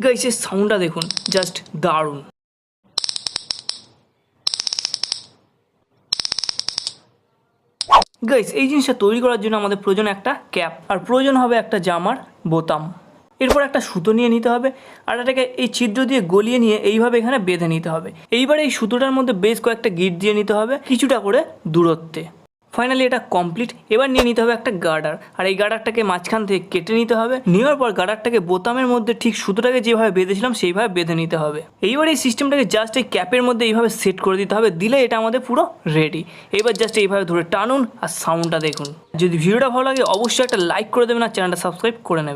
Guys এর সাউন্ডটা দেখুন, জাস্ট দারুণ। গাইস এই জিনিসটা তৈরি করার জন্য আমাদের প্রয়োজন একটা ক্যাপ, আর প্রয়োজন হবে একটা জামার বোতাম। এরপর একটা সুতো নিয়ে নিতে হবে, আর এটাকে এই ছিদ্র দিয়ে গলিয়ে নিয়ে এইভাবে এখানে বেঁধে নিতে হবে। এইবারে এই সুতোটার মধ্যে বেশ কয়েকটা গিট দিয়ে নিতে হবে কিছুটা করে দূরত্বে। ফাইনালি এটা কমপ্লিট। এবার নিয়ে নিতে হবে একটা গার্ডার, আর এই গার্ডারটাকে মাঝখান থেকে কেটে নিতে হবে। নেওয়ার পর গার্ডারটাকে বোতামের মধ্যে ঠিক সুতোটাকে যেভাবে বেঁধেছিলাম সেইভাবে বেঁধে নিতে হবে। এইবার এই সিস্টেমটাকে জাস্ট এই ক্যাপের মধ্যে এইভাবে সেট করে দিতে হবে, দিলে এটা আমাদের পুরো রেডি। এবার জাস্ট এইভাবে ধরে টানুন আর সাউন্ডটা দেখুন। যদি ভিডিওটা ভালো লাগে অবশ্যই একটা লাইক করে দেবেন আর চ্যানেলটা সাবস্ক্রাইব করে নেবেন।